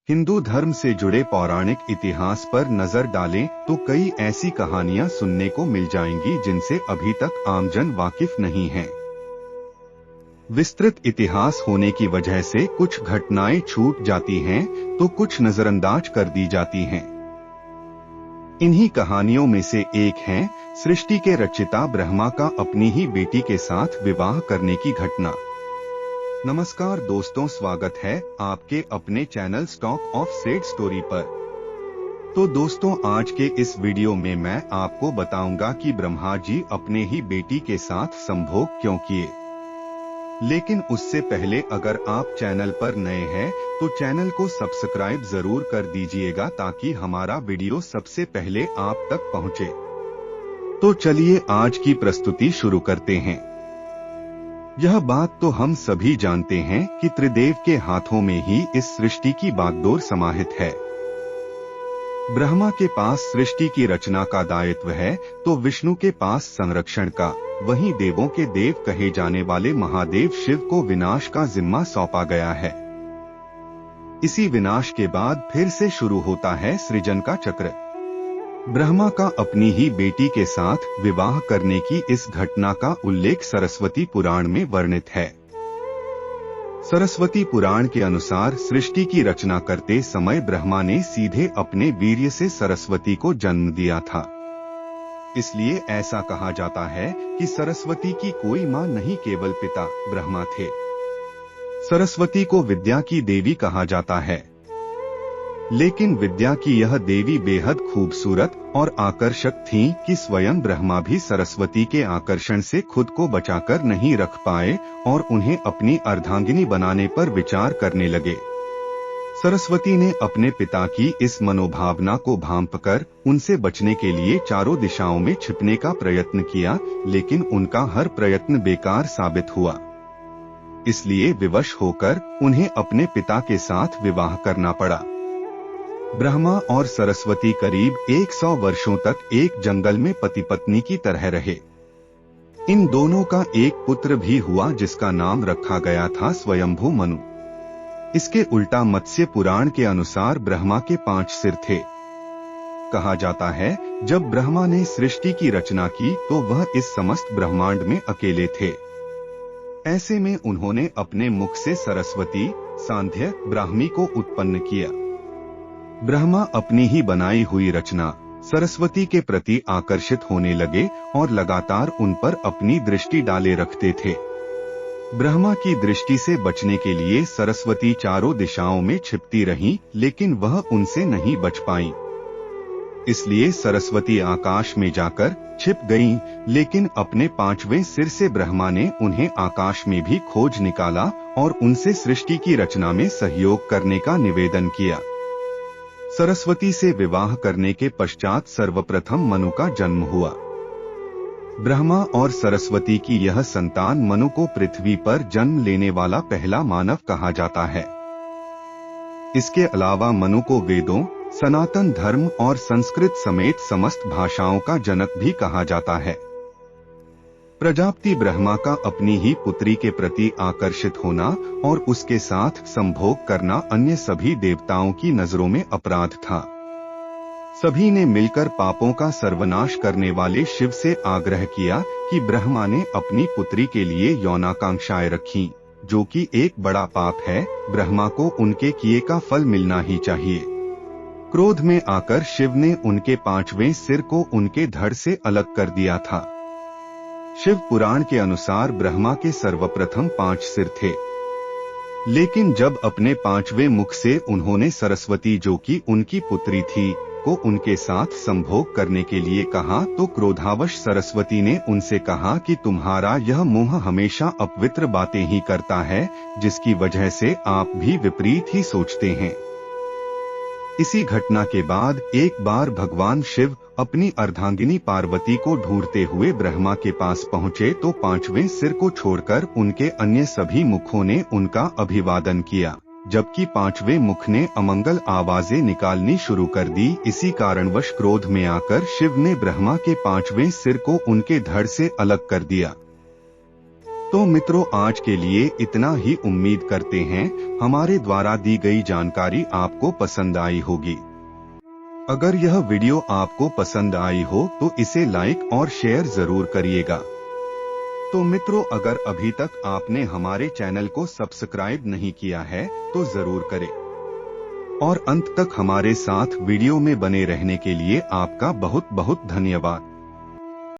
हिंदू धर्म से जुड़े पौराणिक इतिहास पर नजर डालें तो कई ऐसी कहानियां सुनने को मिल जाएंगी जिनसे अभी तक आमजन वाकिफ नहीं है। विस्तृत इतिहास होने की वजह से कुछ घटनाएं छूट जाती हैं तो कुछ नजरअंदाज कर दी जाती हैं। इन्हीं कहानियों में से एक है सृष्टि के रचयिता ब्रह्मा का अपनी ही बेटी के साथ विवाह करने की घटना। नमस्कार दोस्तों, स्वागत है आपके अपने channel stock of said story पर। तो दोस्तों, आज के इस वीडियो में मैं आपको बताऊंगा कि ब्रह्मा जी अपने ही बेटी के साथ संभोग क्यों किए। लेकिन उससे पहले अगर आप चैनल पर नए हैं तो चैनल को सब्सक्राइब जरूर कर दीजिएगा ताकि हमारा वीडियो सबसे पहले आप तक पहुंचे। तो चलिए आज की प्रस्तुति शुरू करते हैं। यह बात तो हम सभी जानते हैं कि त्रिदेव के हाथों में ही इस सृष्टि की बागडोर समाहित है। ब्रह्मा के पास सृष्टि की रचना का दायित्व है तो विष्णु के पास संरक्षण का, वहीं देवों के देव कहे जाने वाले महादेव शिव को विनाश का जिम्मा सौंपा गया है। इसी विनाश के बाद फिर से शुरू होता है सृजन का चक्र। ब्रह्मा का अपनी ही बेटी के साथ विवाह करने की इस घटना का उल्लेख सरस्वती पुराण में वर्णित है। सरस्वती पुराण के अनुसार सृष्टि की रचना करते समय ब्रह्मा ने सीधे अपने वीर्य से सरस्वती को जन्म दिया था। इसलिए ऐसा कहा जाता है कि सरस्वती की कोई मां नहीं, केवल पिता ब्रह्मा थे। सरस्वती को विद्या की देवी कहा जाता है, लेकिन विद्या की यह देवी बेहद खूबसूरत और आकर्षक थीं कि स्वयं ब्रह्मा भी सरस्वती के आकर्षण से खुद को बचाकर नहीं रख पाए और उन्हें अपनी अर्धांगिनी बनाने पर विचार करने लगे। सरस्वती ने अपने पिता की इस मनोभावना को भांपकर उनसे बचने के लिए चारों दिशाओं में छिपने का प्रयत्न किया, लेकिन उनका हर प्रयत्न बेकार साबित हुआ। इसलिए विवश होकर उन्हें अपने पिता के साथ विवाह करना पड़ा। ब्रह्मा और सरस्वती करीब 100 वर्षों तक एक जंगल में पति पत्नी की तरह रहे। इन दोनों का एक पुत्र भी हुआ जिसका नाम रखा गया था स्वयंभू मनु। इसके उल्टा मत्स्य पुराण के अनुसार ब्रह्मा के 5 सिर थे। कहा जाता है जब ब्रह्मा ने सृष्टि की रचना की तो वह इस समस्त ब्रह्मांड में अकेले थे। ऐसे में उन्होंने अपने मुख से सरस्वती, सांध्य, ब्राह्मी को उत्पन्न किया। ब्रह्मा अपनी ही बनाई हुई रचना सरस्वती के प्रति आकर्षित होने लगे और लगातार उन पर अपनी दृष्टि डाले रखते थे। ब्रह्मा की दृष्टि से बचने के लिए सरस्वती चारों दिशाओं में छिपती रहीं, लेकिन वह उनसे नहीं बच पाईं। इसलिए सरस्वती आकाश में जाकर छिप गईं, लेकिन अपने 5वें सिर से ब्रह्मा ने उन्हें आकाश में भी खोज निकाला और उनसे सृष्टि की रचना में सहयोग करने का निवेदन किया। सरस्वती से विवाह करने के पश्चात सर्वप्रथम मनु का जन्म हुआ। ब्रह्मा और सरस्वती की यह संतान मनु को पृथ्वी पर जन्म लेने वाला पहला मानव कहा जाता है। इसके अलावा मनु को वेदों, सनातन धर्म और संस्कृत समेत समस्त भाषाओं का जनक भी कहा जाता है। प्रजापति ब्रह्मा का अपनी ही पुत्री के प्रति आकर्षित होना और उसके साथ संभोग करना अन्य सभी देवताओं की नजरों में अपराध था। सभी ने मिलकर पापों का सर्वनाश करने वाले शिव से आग्रह किया कि ब्रह्मा ने अपनी पुत्री के लिए यौनाकांक्षाएं रखीं, जो कि एक बड़ा पाप है। ब्रह्मा को उनके किए का फल मिलना ही चाहिए। क्रोध में आकर शिव ने उनके 5वें सिर को उनके धड़ से अलग कर दिया था। शिव पुराण के अनुसार ब्रह्मा के सर्वप्रथम 5 सिर थे, लेकिन जब अपने 5वें मुख से उन्होंने सरस्वती, जो कि उनकी पुत्री थी, को उनके साथ संभोग करने के लिए कहा तो क्रोधावश सरस्वती ने उनसे कहा कि तुम्हारा यह मुंह हमेशा अपवित्र बातें ही करता है, जिसकी वजह से आप भी विपरीत ही सोचते हैं। इसी घटना के बाद एक बार भगवान शिव अपनी अर्धांगिनी पार्वती को ढूंढते हुए ब्रह्मा के पास पहुंचे तो 5वें सिर को छोड़कर उनके अन्य सभी मुखों ने उनका अभिवादन किया, जबकि 5वें मुख ने अमंगल आवाजें निकालनी शुरू कर दी। इसी कारणवश क्रोध में आकर शिव ने ब्रह्मा के 5वें सिर को उनके धड़ से अलग कर दिया। तो मित्रों, आज के लिए इतना ही। उम्मीद करते हैं हमारे द्वारा दी गई जानकारी आपको पसंद आई होगी। अगर यह वीडियो आपको पसंद आई हो तो इसे लाइक और शेयर जरूर करिएगा। तो मित्रों, अगर अभी तक आपने हमारे चैनल को सब्सक्राइब नहीं किया है तो जरूर करें और अंत तक हमारे साथ वीडियो में बने रहने के लिए आपका बहुत बहुत धन्यवाद।